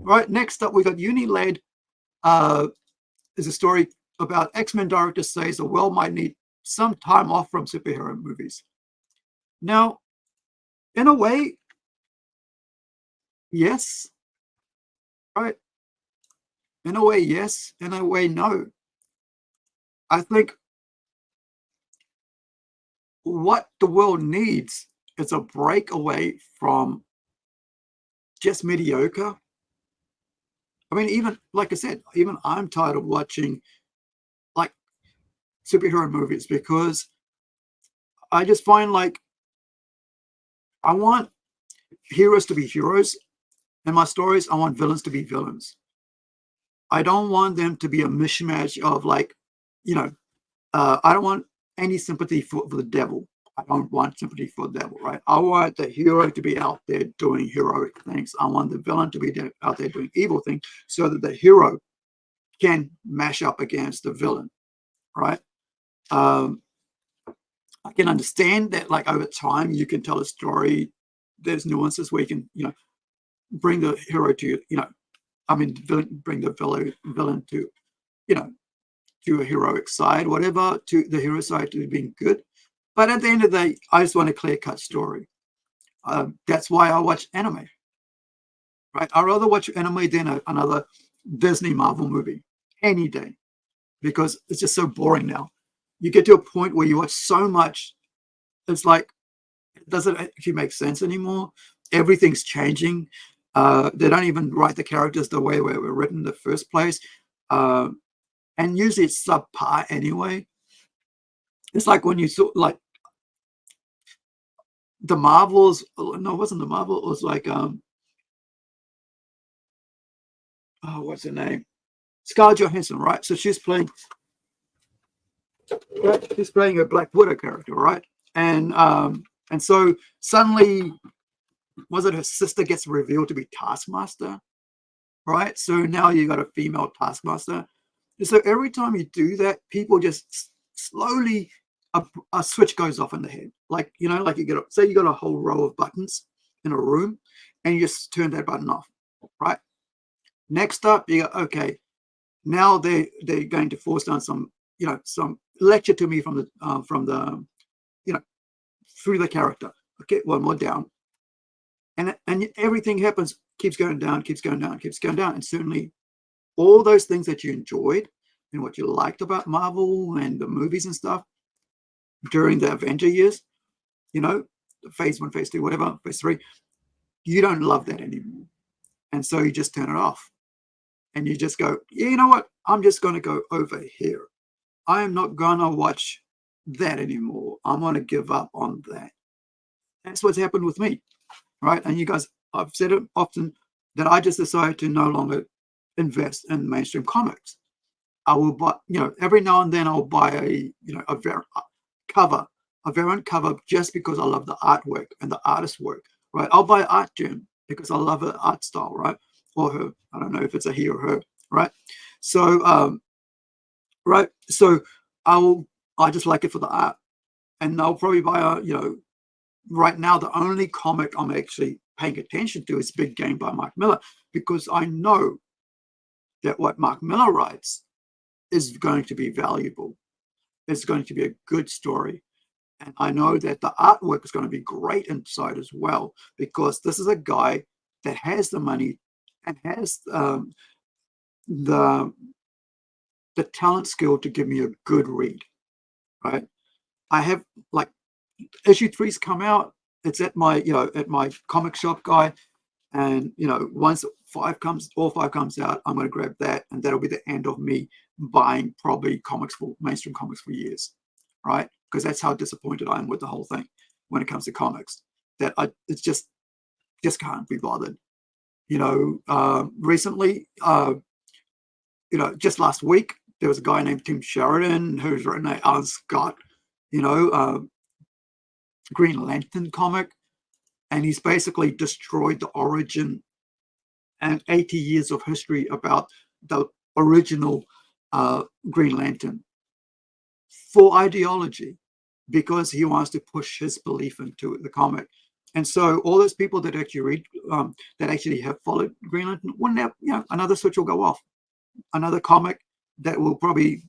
Right, next up we got Uni-Led. Is a story about X-Men director says the world might need some time off from superhero movies. Now, in a way, yes, right? In a way, yes. In a way, no. I think what the world needs is a break away from just mediocre. I mean, even like I said, even I'm tired of watching like superhero movies because I just find like I want heroes to be heroes in my stories. I want villains to be villains. I don't want them to be a mishmash of like, you know, I don't want any sympathy for the devil. I don't want sympathy for the devil, right? I want the hero to be out there doing heroic things. I want the villain to be out there doing evil things so that the hero can mash up against the villain, right? I can understand that like over time you can tell a story. There's nuances where you can, you know, bring the hero to, you know, I mean, bring the villain to, you know, to a heroic side, whatever, to the hero side to being good. But at the end of the day, I just want a clear-cut story. That's why I watch anime, right? I'd rather watch anime than another Disney Marvel movie any day because it's just so boring now. You get to a point where you watch so much, it's like, it doesn't actually make sense anymore. Everything's changing. They don't even write the characters the way they were written in the first place. And usually it's subpar anyway. It's like when you saw like the Marvels. No, it wasn't the Marvel. It was like oh, what's her name? Scarlett Johansson, right? So she's playing, right? She's playing a Black Widow character, right? And so suddenly, was it her sister gets revealed to be Taskmaster, right? So now you got a female Taskmaster. And so every time you do that, people just slowly a switch goes off in the head. Like, you know, like you get say you got a whole row of buttons in a room, and you just turn that button off, right? Next up, you go, okay, now they're going to force down some, you know, some lecture to me from the you know, through the character. Okay, one more down, and everything happens, keeps going down, keeps going down, keeps going down, and certainly all those things that you enjoyed and what you liked about Marvel and the movies and stuff during the Avenger years, you know, phase 1, phase 2, whatever, phase 3, you don't love that anymore. And so you just turn it off. And you just go, yeah, you know what? I'm just going to go over here. I am not going to watch that anymore. I'm going to give up on that. That's what's happened with me, right? And you guys, I've said it often that I just decided to no longer invest in mainstream comics. I will buy, you know, every now and then I'll buy a variant cover just because I love the artwork and the artist's work, right? I'll buy Art Gem because I love her art style, right? Or her, I don't know if it's a he or her, right? So, right, so I just like it for the art, and I'll probably buy you know, right now the only comic I'm actually paying attention to is Big Game by Mark Miller, because I know that what Mark Miller writes is going to be valuable. It's going to be a good story. And I know that the artwork is going to be great inside as well, because this is a guy that has the money and has the talent skill to give me a good read, right? I have like issue 3's come out. It's at my, you know, at my comic shop guy. And, you know, once all 5 comes out, I'm going to grab that. And that'll be the end of me buying probably mainstream comics for years, right? Because that's how disappointed I am with the whole thing when it comes to comics, that it's just can't be bothered. You know, recently, you know, just last week, there was a guy named Tim Sheridan who's written a Alan Scott, you know, Green Lantern comic, and he's basically destroyed the origin and 80 years of history about the original Green Lantern for ideology, because he wants to push his belief into the comic. And so all those people that actually read, that actually have followed Green Lantern, will now, another switch will go off. Another comic that will probably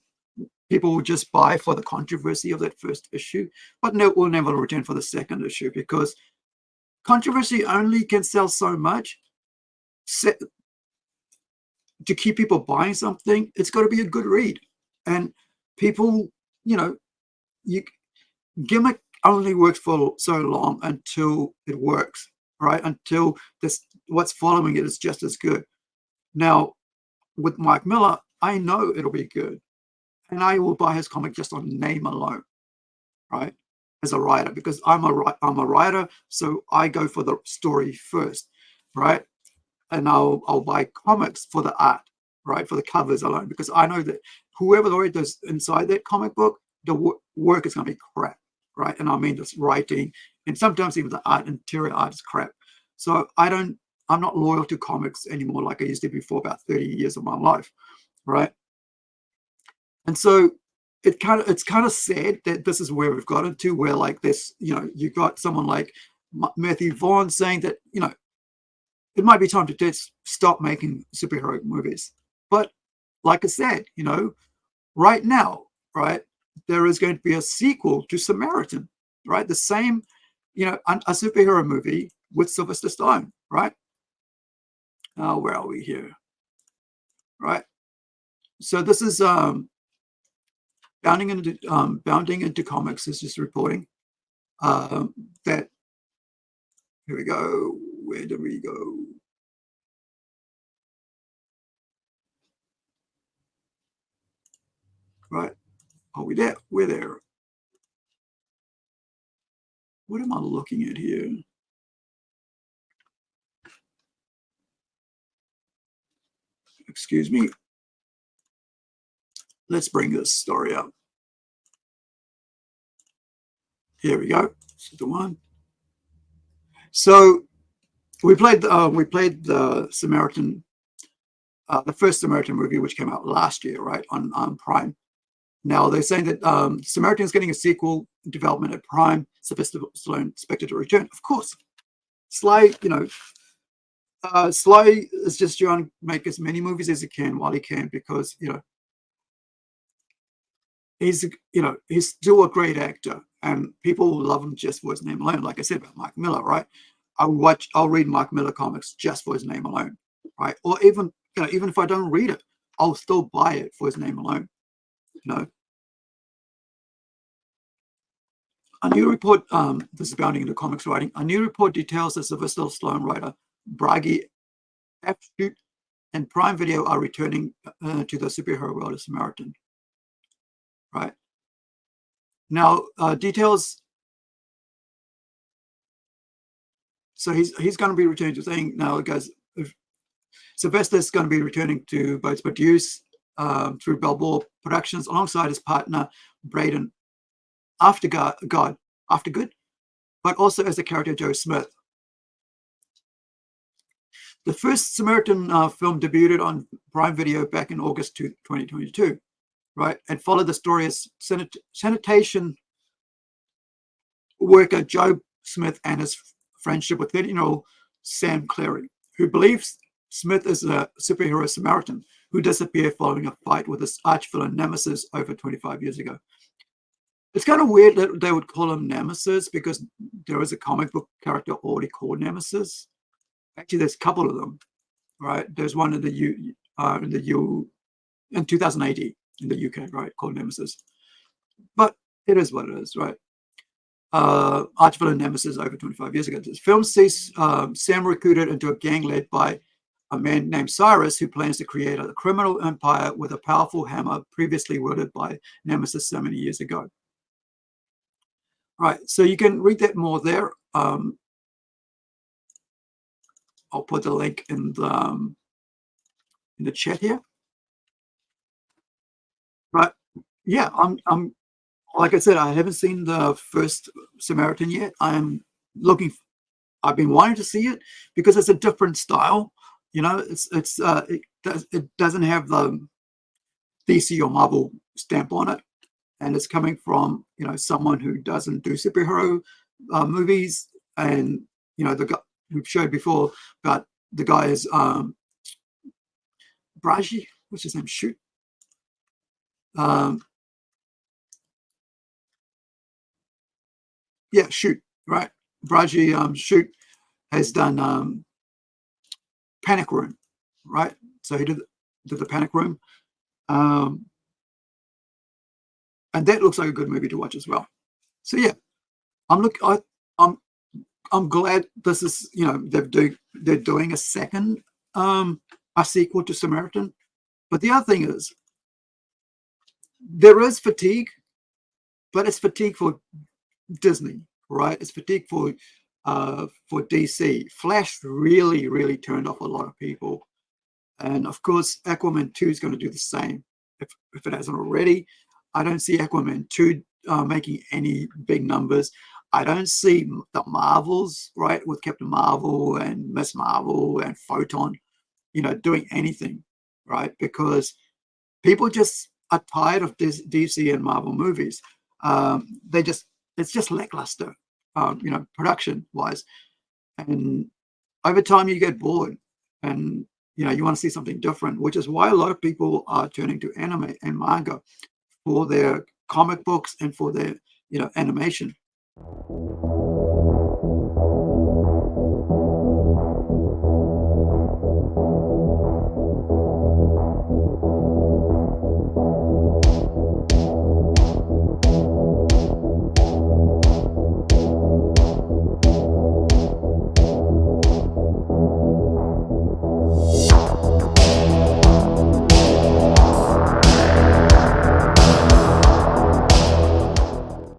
people will just buy for the controversy of that first issue, but no, will never return for the second issue, because controversy only can sell so much. To keep people buying something, it's got to be a good read. And people, you gimmick only works for so long until it works, right? Until this what's following it is just as good. Now, with Mike Miller, I know it'll be good, and I will buy his comic just on name alone, right? As a writer, because I'm a writer, so I go for the story first, right? And I'll buy comics for the art, right? For the covers alone, because I know that whoever the writer is inside that comic book, the work is going to be crap, right? And I mean this writing, and sometimes even the art, interior art is crap. So I'm not loyal to comics anymore like I used to be for about 30 years of my life, right? And so it's kind of sad that this is where we've gotten to, where like this, you've got someone like Matthew Vaughn saying that, it might be time to just stop making superhero movies. But like I said, right now, right, there is going to be a sequel to Samaritan, right? The same, a superhero movie with Sylvester Stallone, right? Where are we here? Right. So this is Bounding into Comics is just reporting that, here we go. Where do we go? Right. Are we there? We're there. What am I looking at here? Excuse me. Let's bring this story up. Here we go. This is the one. So we played the Samaritan, the first Samaritan movie, which came out last year, right, on Prime. Now they're saying that Samaritan is getting a sequel development at Prime. Sylvester Stallone expected to return. Of course, Sly, Sly is just trying to make as many movies as he can while he can, because he's still a great actor, and people love him just for his name alone. Like I said about Mike Miller, right? I'll read Mike Miller comics just for his name alone, right? Or even if I don't read it, I'll still buy it for his name alone. A new report, this is Bounding into Comics writing, a new report details that Sylvester Stallone writer Bragi Afshoot and Prime Video are returning to the superhero world of Samaritan. Right. Now, details. So he's going to be returning to saying, now it goes, Sylvester's going to be returning to both produce through Balboa Productions alongside his partner Braden Aftergood, but also as the character Joe Smith. The first Samaritan film debuted on Prime Video back in August 2022, right, and followed the story of sanitation worker Joe Smith and his friendship with 13-year-old Sam Clary, who believes Smith is a superhero Samaritan who disappeared following a fight with his arch-villain Nemesis over 25 years ago. It's kind of weird that they would call him Nemesis, because there is a comic book character already called Nemesis. Actually, there's a couple of them, right? There's one in in 2018 in the UK, right, called Nemesis. But it is what it is, right? Arch-villain Nemesis over 25 years ago. This film sees Sam recruited into a gang led by a man named Cyrus, who plans to create a criminal empire with a powerful hammer previously wielded by Nemesis so many years ago. Right, so you can read that more there. I'll put the link in the chat here. Right, yeah, I'm like I said, I haven't seen the first Samaritan yet. I've been wanting to see it because it's a different style. You know, it doesn't have the DC or Marvel stamp on it, and it's coming from, you know, someone who doesn't do superhero movies. And you know, the guy we've showed before, but the guy is Braji, what's his name? Shoot. Um, yeah, Shoot, right? Braji Shoot has done Panic Room, right? So he did the Panic Room, um, and that looks like a good movie to watch as well. So yeah, I'm look I I'm I'm glad this is, you know, they're doing a second a sequel to Samaritan. But the other thing is, there is fatigue, but it's fatigue for Disney, right? It's fatigue for DC. Flash really turned off a lot of people. And of course, Aquaman 2 is going to do the same. If it hasn't already, I don't see Aquaman 2 making any big numbers. I don't see the Marvels, right, with Captain Marvel and Miss Marvel and Photon, you know, doing anything, right? Because people just are tired of DC and Marvel movies. They just, it's just lackluster, you know, production wise. And over time, you get bored, and you know, you want to see something different, which is why a lot of people are turning to anime and manga for their comic books and for their, you know, animation.